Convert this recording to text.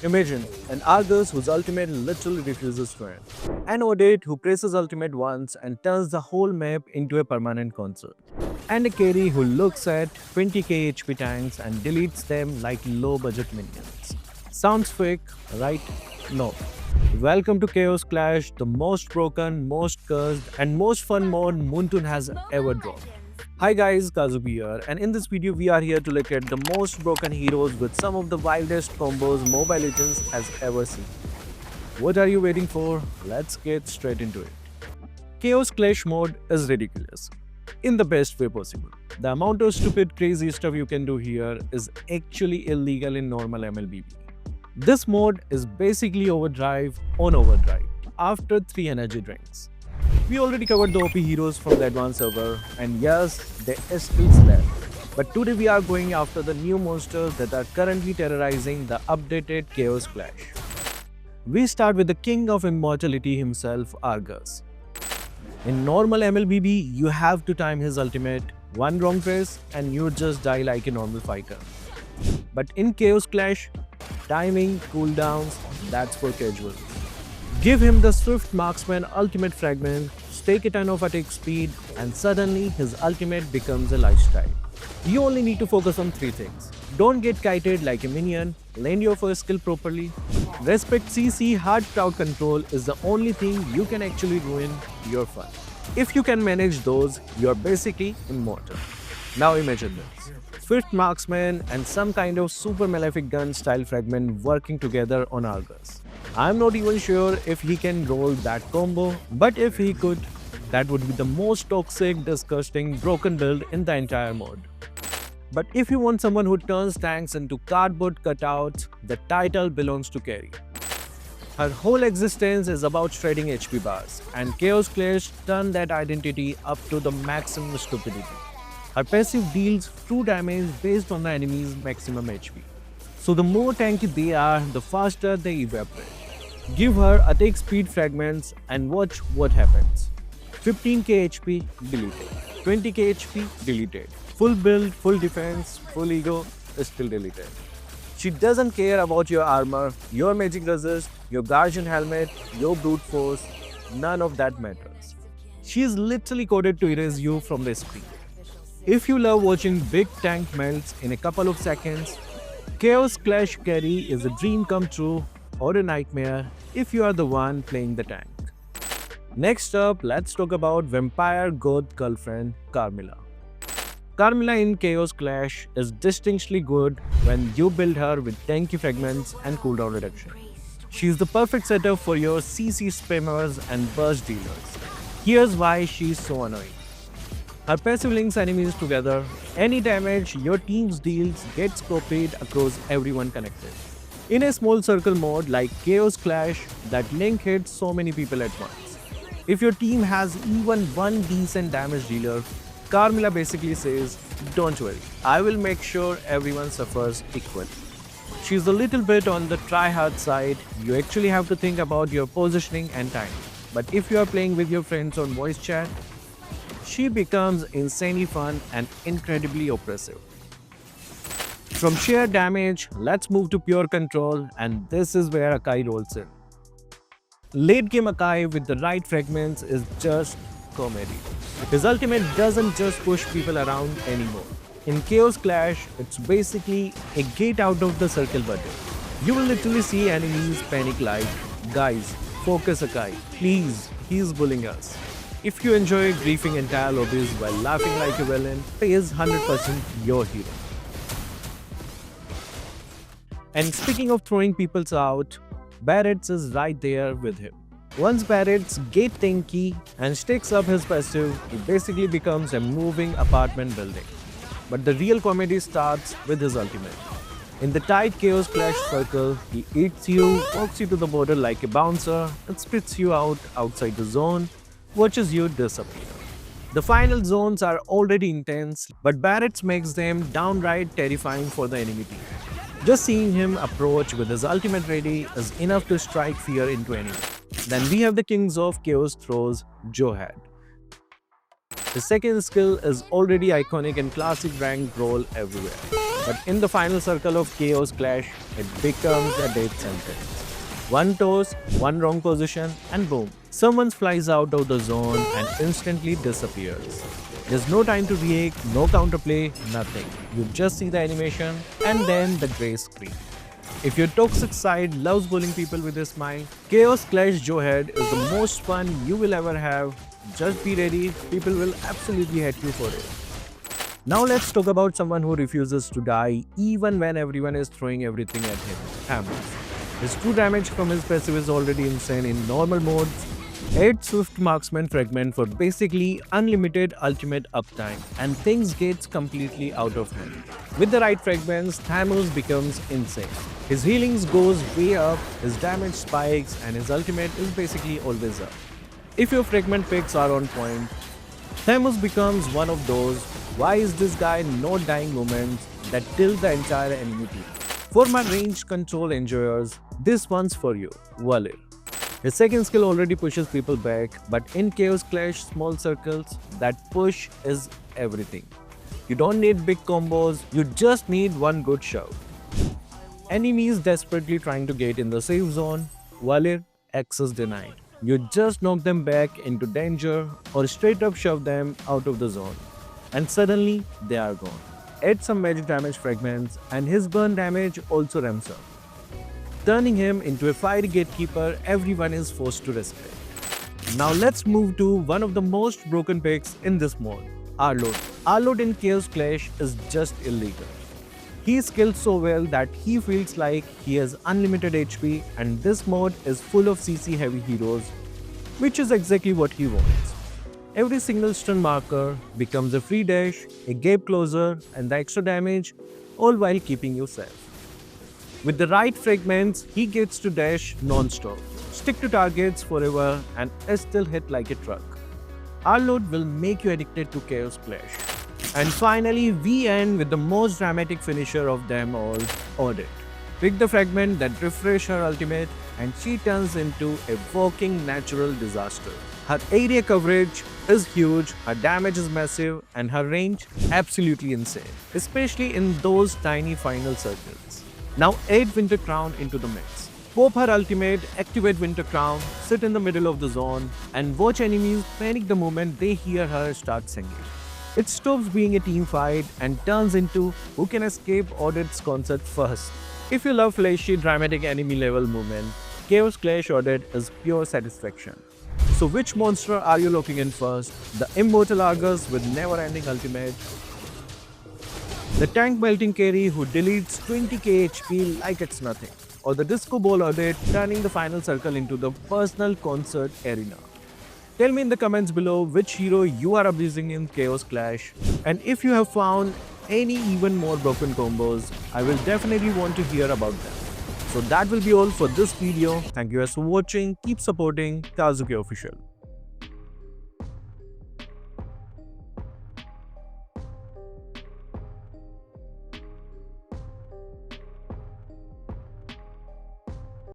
Imagine an Argus whose ultimate literally refuses to end. An Odette who presses ultimate once and turns the whole map into a permanent concert. And a carry who looks at 20k HP tanks and deletes them like low budget minions. Sounds fake, right? No. Welcome to Chaos Clash, the most broken, most cursed, and most fun mode Moontoon has ever dropped. Hi guys, Kazuki here, and in this video we are here to look at the most broken heroes with some of the wildest combos Mobile Legends has ever seen. What are you waiting for? Let's get straight into it. Chaos Clash mode is ridiculous, in the best way possible. The amount of stupid crazy stuff you can do here is actually illegal in normal MLBB. This mode is basically overdrive on overdrive after 3 energy drinks. We already covered the OP heroes from the advanced server, and yes, they are still there. But today we are going after the new monsters that are currently terrorizing the updated Chaos Clash. We start with the king of immortality himself, Argus. In normal MLBB, you have to time his ultimate, one wrong press and you just die like a normal fighter. But in Chaos Clash, timing, cooldowns, that's for casuals. Give him the Swift Marksman ultimate fragment, stake a ton of attack speed, and suddenly his ultimate becomes a lifestyle. You only need to focus on 3 things. Don't get kited like a minion, land your first skill properly, respect CC hard crowd control is the only thing you can actually ruin your fun. If you can manage those, you are basically immortal. Now imagine this. Swift Marksman and some kind of super malefic gun style fragment working together on Argus. I'm not even sure if he can roll that combo, but if he could, that would be the most toxic, disgusting, broken build in the entire mode. But if you want someone who turns tanks into cardboard cutouts, the title belongs to Carry. Her whole existence is about shredding HP bars, and Chaos Clash turned that identity up to the maximum stupidity. Her passive deals true damage based on the enemy's maximum HP. So the more tanky they are, the faster they evaporate. Give her attack speed fragments and watch what happens. 15k HP deleted, 20k HP deleted, full build, full defense, full ego is still deleted. She doesn't care about your armor, your magic resist, your guardian helmet, your brute force, none of that matters. She is literally coded to erase you from the screen. If you love watching big tank melts in a couple of seconds, Chaos Clash Carry is a dream come true or a nightmare if you are the one playing the tank. Next up, let's talk about Vampire God girlfriend Carmilla. Carmilla in Chaos Clash is distinctly good when you build her with tanky fragments and cooldown reduction. She is the perfect setup for your CC spammers and burst dealers. Here's why she is so annoying. Her passive links enemies together. Any damage your team deals gets copied across everyone connected. In a small circle mode like Chaos Clash, that link hits so many people at once. If your team has even one decent damage dealer, Carmilla basically says, don't worry, I will make sure everyone suffers equally. She's a little bit on the try-hard side. You actually have to think about your positioning and timing. But if you are playing with your friends on voice chat, she becomes insanely fun and incredibly oppressive. From sheer damage, let's move to pure control, and this is where Akai rolls in. Late game Akai with the right fragments is just comedy. His ultimate doesn't just push people around anymore. In Chaos Clash, it's basically a get out of the circle button. You will literally see enemies panic like, guys, focus Akai, please, he's bullying us. If you enjoy griefing entire lobbies while laughing like a villain, he is 100% your hero. And speaking of throwing people out, Barretts is right there with him. Once Barretts gets tanky and sticks up his passive, he basically becomes a moving apartment building. But the real comedy starts with his ultimate. In the tight Chaos Clash circle, he eats you, walks you to the border like a bouncer, and spits you out outside the zone, watches you disappear. The final zones are already intense, but Barretts makes them downright terrifying for the enemy team. Just seeing him approach with his ultimate ready is enough to strike fear into anyone. Then we have the kings of chaos throws, Johad. His second skill is already iconic and classic rank roll everywhere. But in the final circle of Chaos Clash, it becomes a death sentence. One toss, one wrong position, and boom, someone flies out of the zone and instantly disappears. There's no time to react, no counterplay, nothing. You just see the animation and then the grey screen. If your toxic side loves bullying people with a smile, Chaos Clash Joehead is the most fun you will ever have. Just be ready, people will absolutely hate you for it. Now let's talk about someone who refuses to die even when everyone is throwing everything at him, Hammers. His true damage from his passive is already insane in normal modes. 8 Swift Marksman fragment for basically unlimited ultimate uptime, and things gets completely out of hand. With the right fragments, Thanos becomes insane. His healings goes way up, his damage spikes, and his ultimate is basically always up. If your fragment picks are on point, Thanos becomes one of those "why is this guy not dying" moments that tilt the entire enemy team. For my range control enjoyers, this one's for you, Valir. His second skill already pushes people back, but in Chaos Clash small circles, that push is everything. You don't need big combos, you just need one good shove. Enemies desperately trying to get in the safe zone, Valir, access denied. You just knock them back into danger or straight up shove them out of the zone. And suddenly, they are gone. Add some magic damage fragments and his burn damage also ramps up, turning him into a fiery gatekeeper everyone is forced to respect. Now let's move to one of the most broken picks in this mode, Arlord. Arlord in Chaos Clash is just illegal. He is skilled so well that he feels like he has unlimited HP, and this mode is full of CC heavy heroes, which is exactly what he wants. Every single stun marker becomes a free dash, a gap closer, and the extra damage, all while keeping you safe. With the right fragments, he gets to dash non-stop, stick to targets forever, and still hit like a truck. Arlord will make you addicted to Chaos Clash. And finally, we end with the most dramatic finisher of them all, Audit. Pick the fragment that refresh her ultimate, and she turns into a walking natural disaster. Her area coverage is huge, her damage is massive, and her range absolutely insane, especially in those tiny final circles. Now add Winter Crown into the mix. Pop her ultimate, activate Winter Crown, sit in the middle of the zone, and watch enemies panic the moment they hear her start singing. It stops being a team fight and turns into who can escape Audit's concert first. If you love flashy, dramatic enemy level movement, Chaos Clash Audit is pure satisfaction. So which monster are you looking in first? The Immortal Argus with never-ending ultimate, the tank melting carry who deletes 20k HP like it's nothing, or the Disco Ball Audit turning the final circle into the personal concert arena? Tell me in the comments below which hero you are abusing in Chaos Clash, and if you have found any even more broken combos, I will definitely want to hear about them. So that will be all for this video. Thank you guys for watching. Keep supporting Kazuki Official.